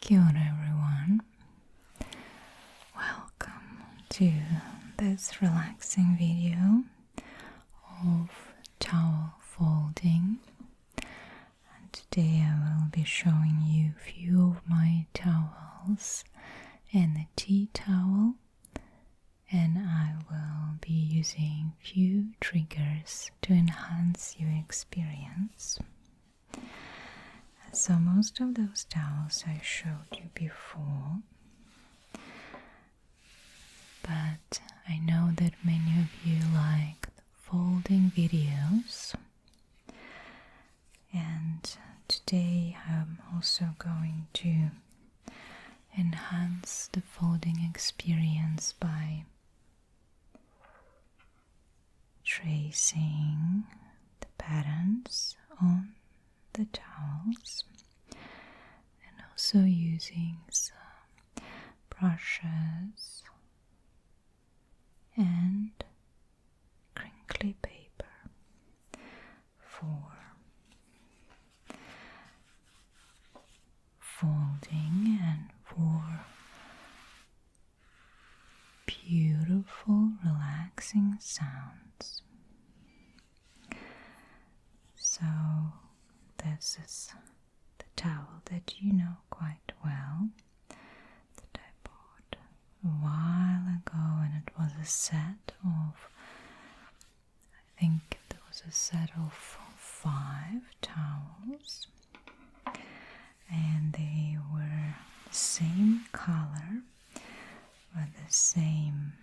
Kia ora everyone, welcome to this relaxing video of towel folding, and today I will be showing you a few of my towels and the tea towel, and I will be using few triggers to enhance your experience. So most of those towels I showed you before, but I know that many of you like the folding videos, and today I'm also going to enhance the folding experience by tracing the patterns on the towels and also using some brushes and crinkly paper for folding and for beautiful relaxing sounds. So this is the towel that you know quite well, that I bought a while ago, and it was a set of, I think there was a set of 5 towels, and they were the same color with the same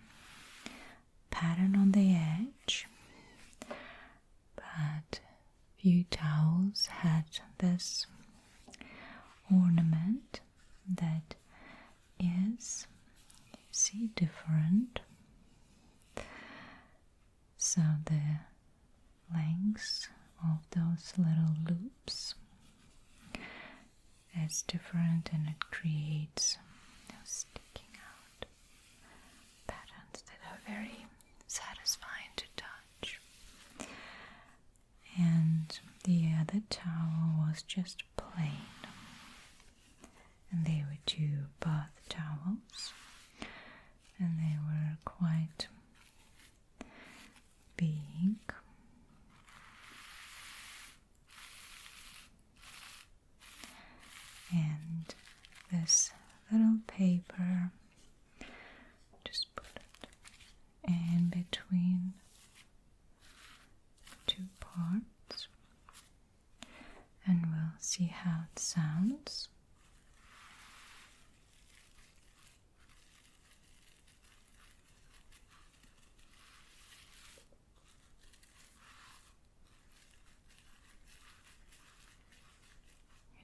pattern on the edge, but few towels had this ornament that is, you see, different. So the length of those little loops is different, and it creates sticking out patterns that are very satisfying to touch. And the other towel was just plain, and they were 2 bath towels, and they were quite big. And this little paper, just put it in between 2 parts, and we'll see how it sounds.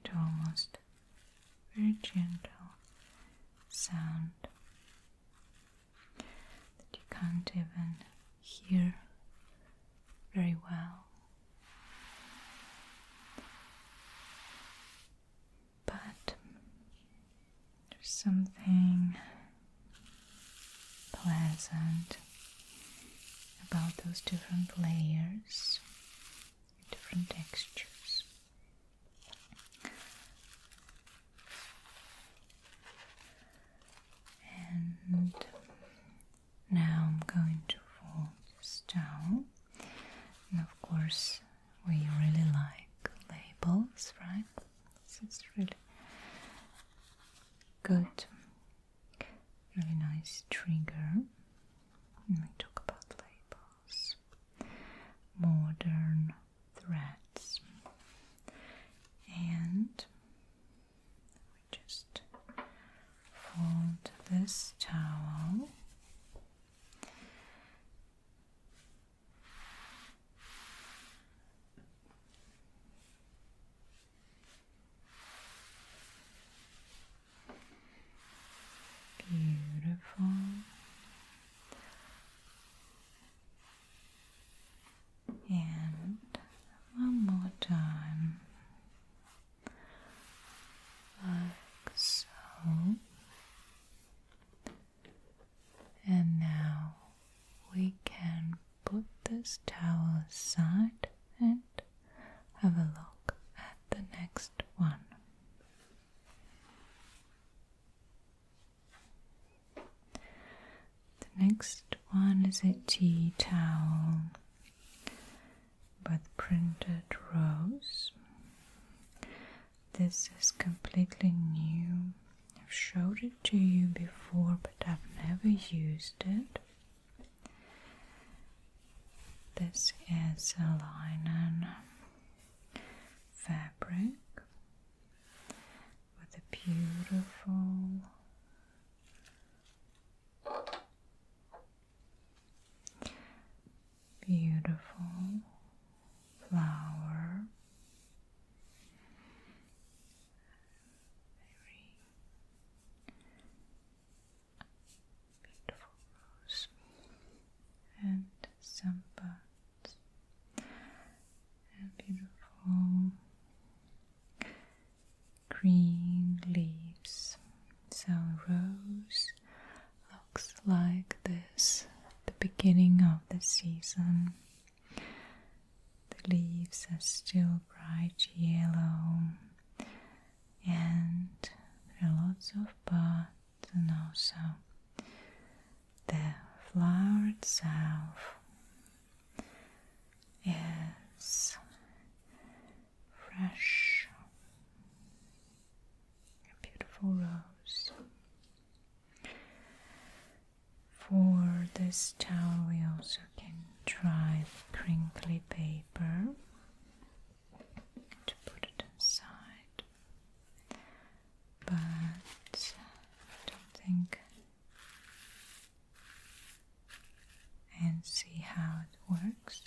It almost very gentle sound that you can't even hear very well. But there's something pleasant about those different layers, different textures. And now I'm going to fold this towel, and of course we really like labels, right? This is really good, really nice trigger when we talk about labels. Modern threads, and we just fold this towel beautiful. And one more time, like so. And now we can put this towel aside and have a look at the next one. next one is a tea towel with printed rose. This is completely new. I've showed it to you before, but I've never used it. This is a linen fabric with a beautiful flower. Very beautiful rose and some buds and beautiful green leaves. So rose looks like this at the beginning of the season. The leaves are still bright yellow and there are lots of buds, and also the flower itself is fresh, a beautiful rose. For this towel we also can try crinkly paper to put it inside, but I don't think, and see how it works.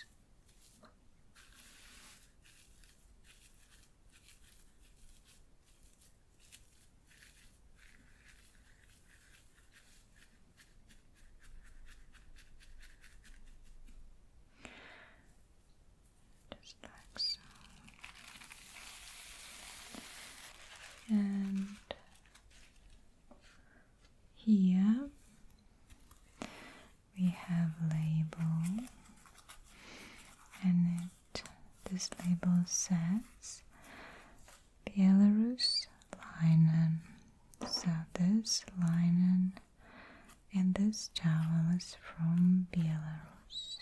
Just like so. And here we have a label, and this label says Belarus linen. So this linen and this towel is from Belarus.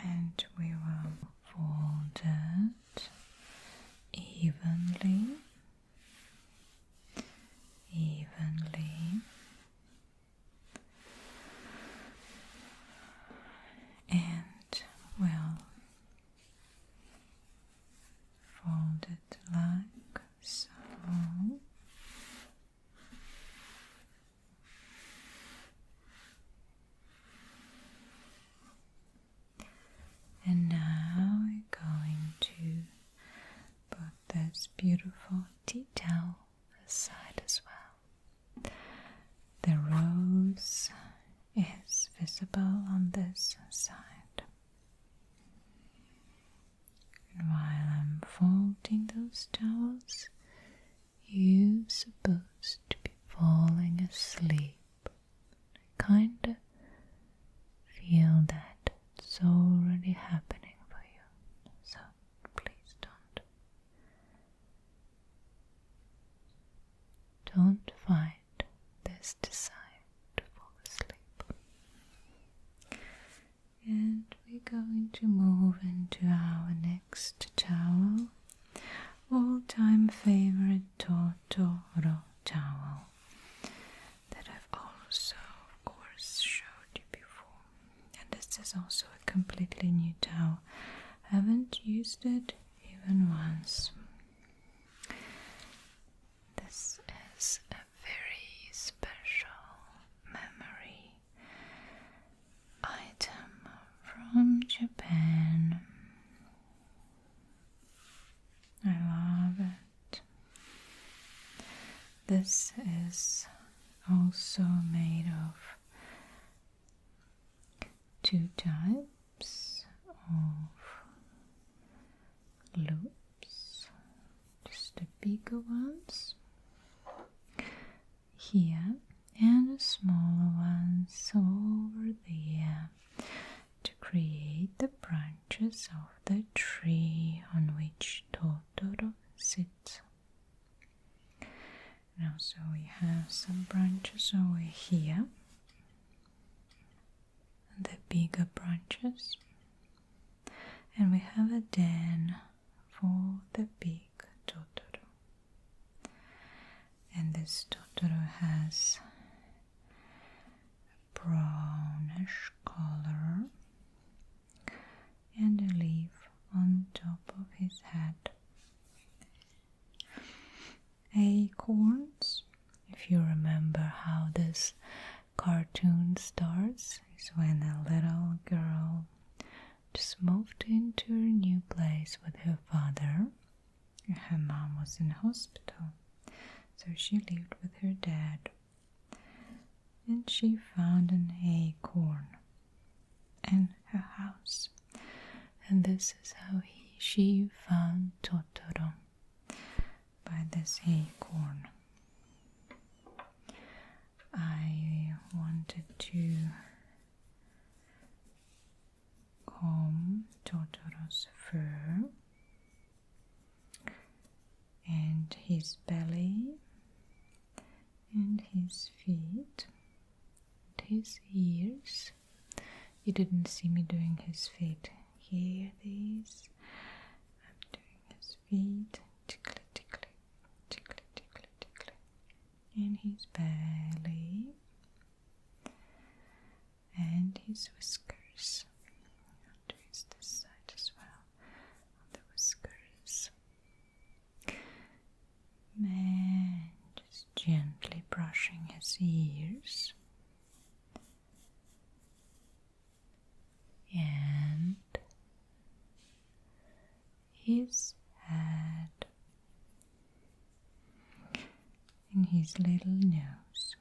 And we will fold it evenly, and we'll fold it like so. And now we're going to put this beautiful tea towel aside as well. The rose is visible on this side. And while I'm folding those towels, you're supposed to be falling asleep. Kinda feel that it's already happening for you, so please don't fight this desire to fall asleep. And we're going to move into our next towel, all-time favorite Toto towel that I've also of course showed you before. And this is also a completely new towel. I haven't used it even once. This is a very special memory item from Japan. I love it. This is also made of two types of loops, just the bigger ones here and the smaller ones over there, to create the branches of the tree on which Toto sits. some branches over here, the bigger branches, and we have a den for the big Totoro. And this Totoro has a brownish color and a leaf on top of his head. Acorns, if you remember how this cartoon starts, is when a little girl just moved into a new place with her father. Her mom was in hospital, so she lived with her dad, and she found an acorn in her house, and this is how she found Totoro, by this acorn. I wanted to comb Totoro's fur and his belly and his feet and his ears. You didn't see me doing his feet. Here it is. I'm doing his feet. Tickly, tickly, tickly, tickly, tickly. And his belly and his whiskers. I'll do this side as well, on the whiskers. And just gently brushing his ears. And his head and his little nose.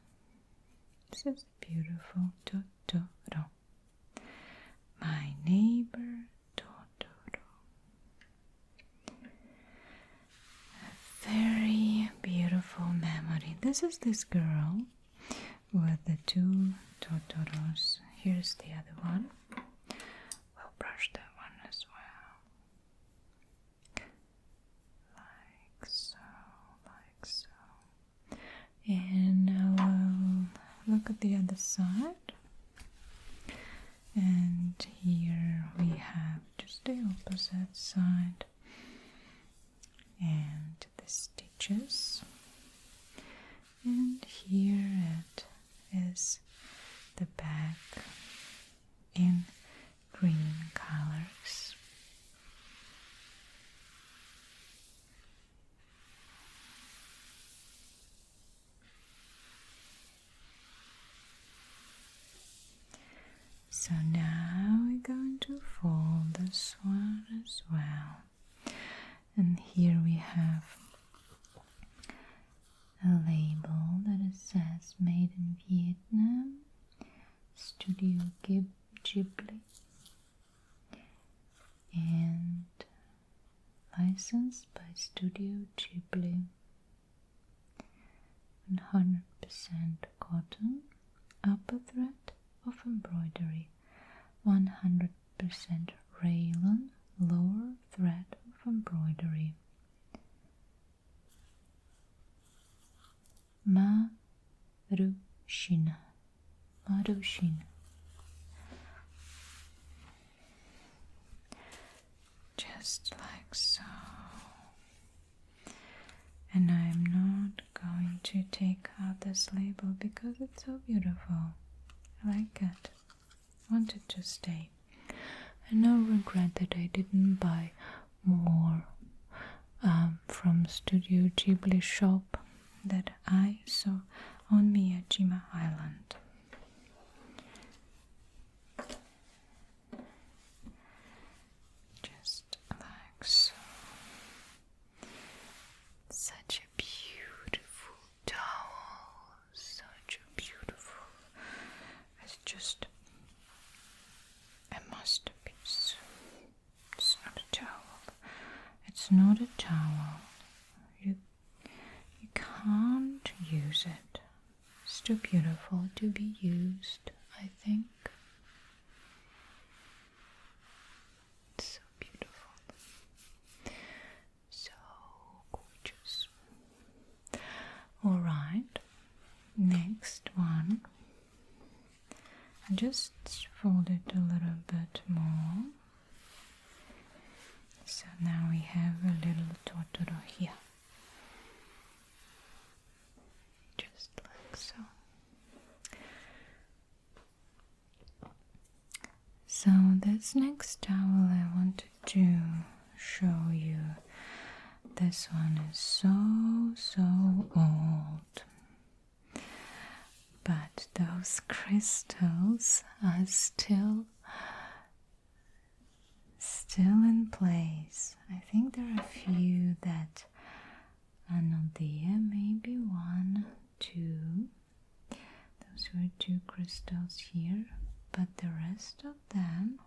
This is beautiful Totoro, my neighbor Totoro. A very beautiful memory. This is this girl with the two Totoros. Here's the other one. We'll brush that one as well. Like so, like so. And now we'll look at the other side. And here we have just the opposite side. And the stitches. And here it is the back in green colors. So now we're going to fold this one as well. And here we have a label that it says made in Vietnam, Studio Ghibli, and licensed by Studio Ghibli. 100% cotton, upper thread of embroidery, 100% rayon, lower thread of embroidery. Marushina. Just like so. And I'm not going to take out this label because it's so beautiful. I like it. I want it to stay. And no regret that I didn't buy more from Studio Ghibli shop that I saw on Miyajima Island. Just like so. Such a beautiful towel. Such a beautiful. It's just a masterpiece. It's not a towel. It's not a towel. You can't use it. It's too beautiful to be used, I think. It's so beautiful. So gorgeous. Alright. just fold it a little bit more. So now we have a little Toto here. Just like so. So this next towel I wanted to show you. This one is so old. But those crystals are still in place. I think there are a few that are not there, maybe one, two. Those were two crystals here, but the rest of them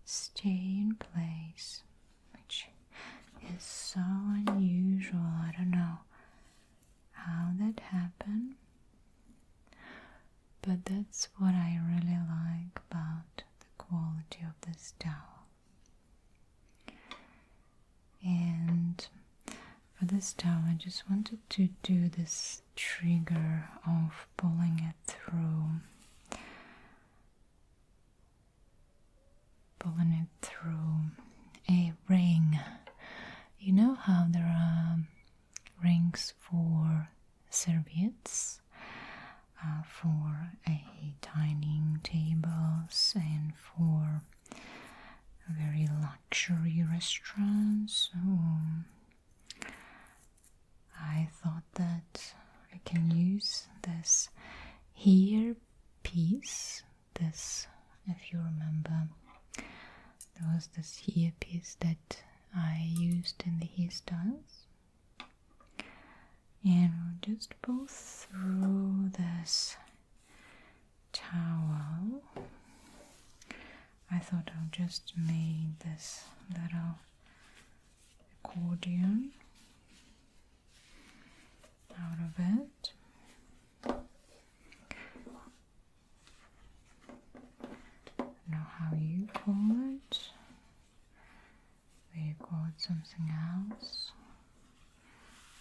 stay in place, which is so unusual. I don't know how that happened, but that's what I really like about the quality of this towel. And for this towel, I just wanted to do this trigger of pulling it through a ring. You know how there are rings for serviettes, for dining tables, and for very luxury restaurants. So I thought that I can use this hair piece. This, if you remember, there was this hair piece that I used in the hairstyles, and we'll just pull through this towel. I thought I'll just make this little accordion out of it. Know how you call it. We call it something else.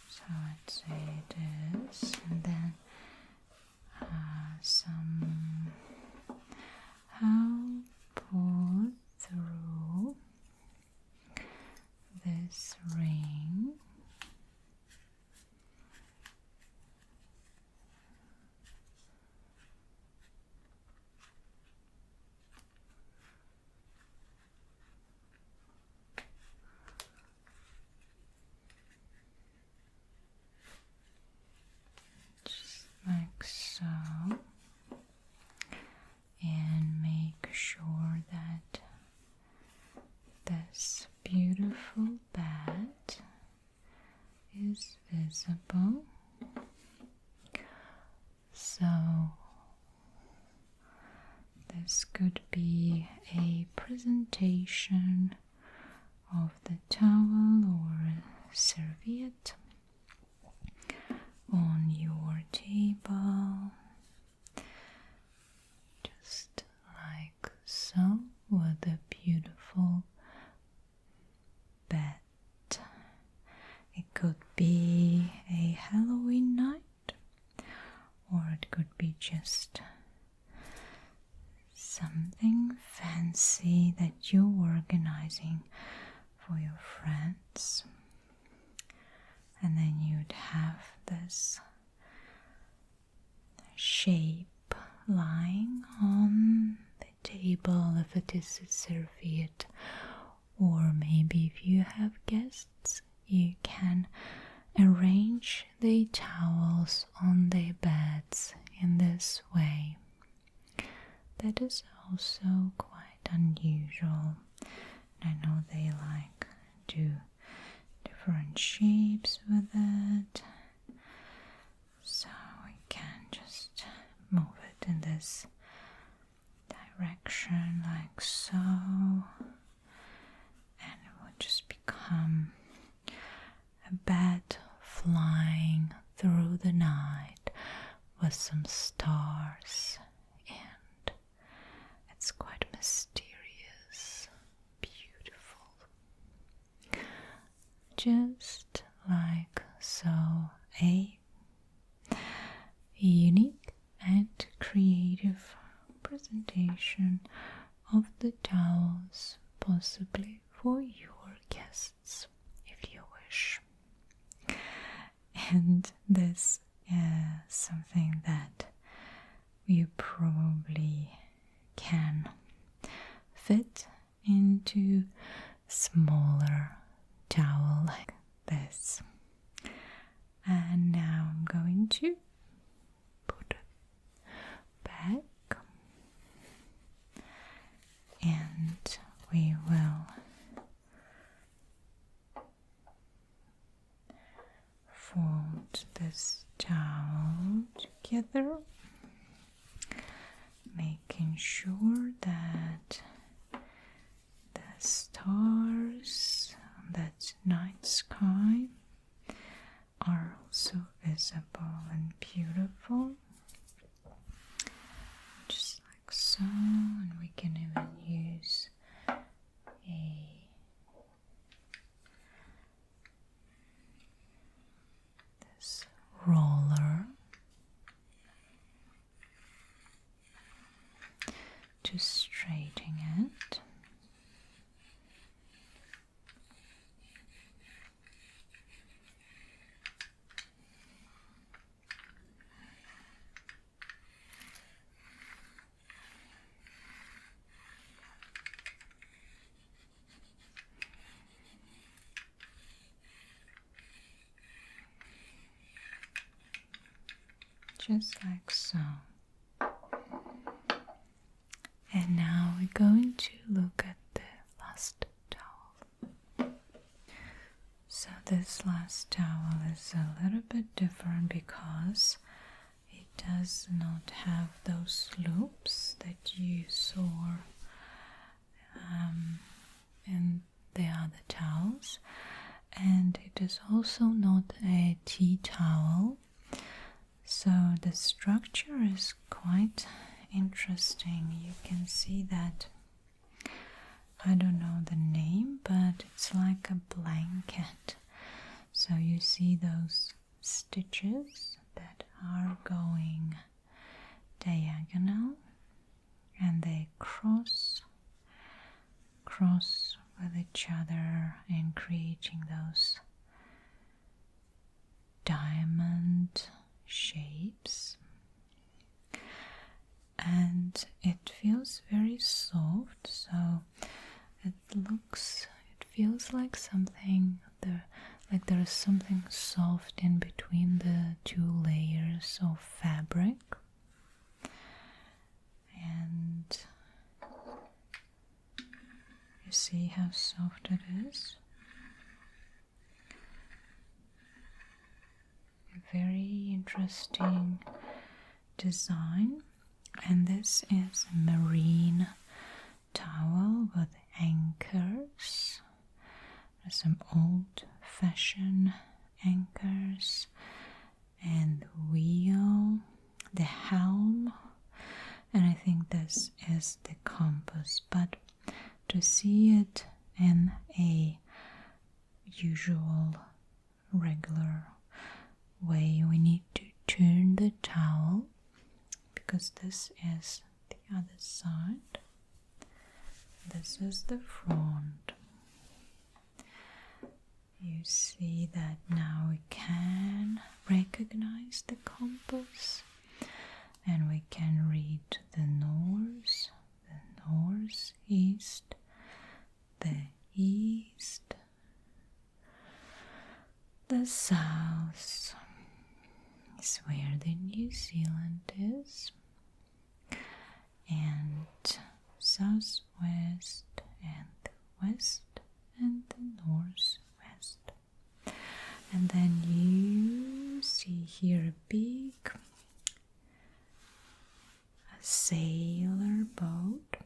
So let's say it is, and then somehow pull through this ring. Just like so. And make sure that this beautiful bed is visible. So this could be a presentation of the towel or serviette on your table, just like so, with a beautiful bed. It could be a Halloween night, or it could be just something fancy that you're organizing for your friends. And then you'd have this shape lying on the table if it is a serviette, or maybe if you have guests, you can arrange the towels on their beds in this way. That is also quite unusual. I know they like to different shapes with it, so we can just move it in this direction like so, and it will just become a bed flying through the night with some stars, and it's quite mysterious, beautiful. Just like so, a unique and creative decoration of the towels, possibly for your guests if you wish. And this is something that you probably can fit into smaller towel like this. And now I'm going to put it back, and we will fold this towel together, making sure that the stars on that night sky are also visible and beautiful, just like so. And we can even use this roller to straighten it. Just like so. And now we're going to look at the last towel. So this last towel is a little bit different because it does not have those loops that you saw in the other towels, and it is also not a tea towel. So the structure is quite interesting. You can see that, I don't know the name, but it's like a blanket. So you see those stitches that are going diagonal, and they cross with each other and creating those diamond shapes. And it feels very soft, so it feels like something like there is something soft in between the two layers of fabric. And you see how soft it is. A very interesting design. And this is a marine towel with anchors. There's some old-fashioned anchors and the wheel, the helm, and I think this is the compass. But to see it in a usual, regular way, we need to turn the towel, because this is the other side. This is the front. You see that now we can recognize the compass, and we can read the north, east, the east, the south is where the New Zealand is, and southwest and the west and the northwest. And then you see here a big sailboat.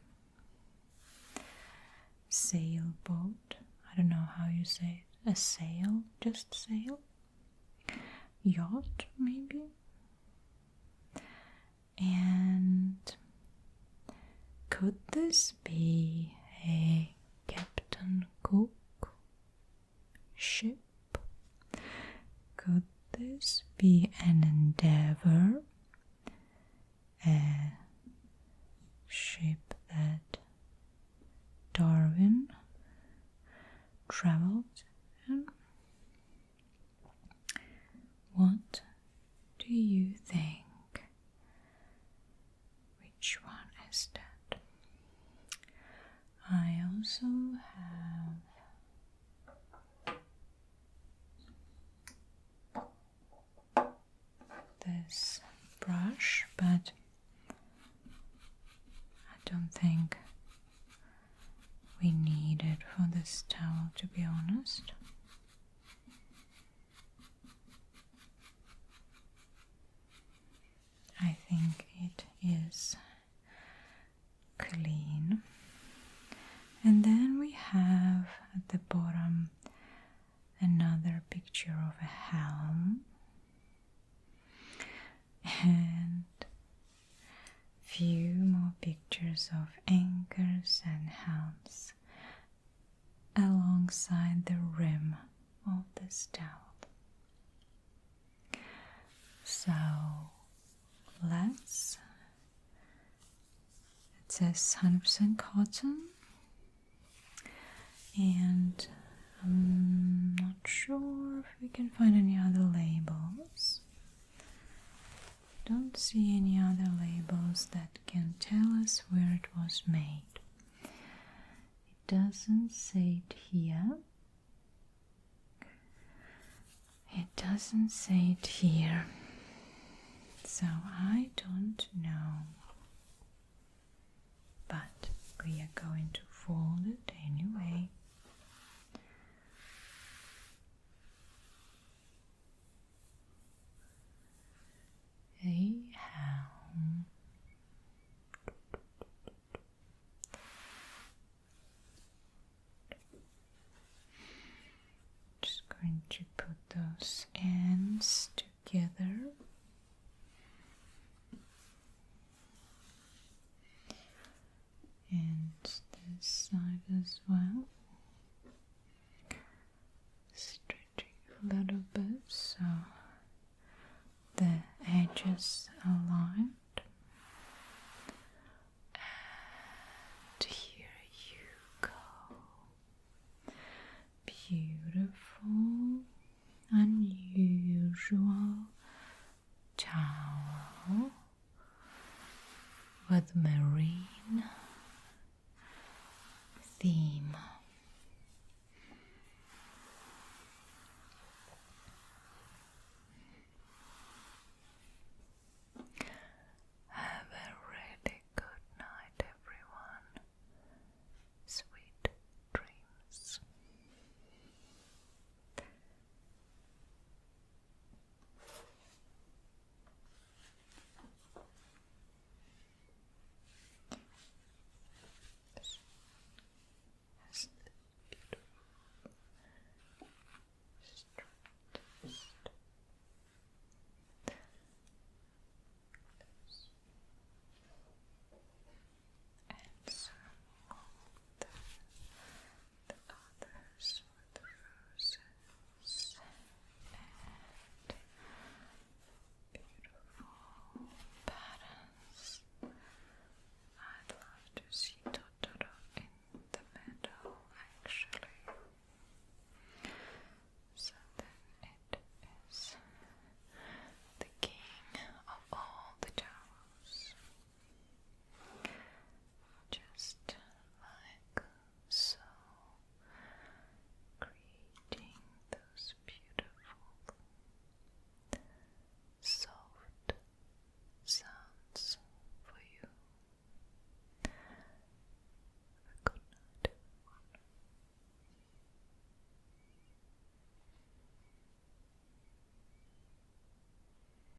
I don't know how you say it. A sail, just sail. Yacht, maybe. And could this be a Captain Cook ship? Could this be an Endeavour, a ship that Darwin traveled in? What do you think? Which one is that? I also have this brush, but I don't think we need it for this towel, to be honest. I think it is clean. And then we have at the bottom another picture of a helm and few more pictures of anchors and helms alongside the rim of this towel. So it says 100% cotton, and I'm not sure if we can find any other labels. Don't see any other labels that can tell us where it was made. It doesn't say it here. It doesn't say it here. So I don't know. But we are going to fold it anyway. A helm. Just going to put those ends together. And this side as well. Stretching a little bit so the edges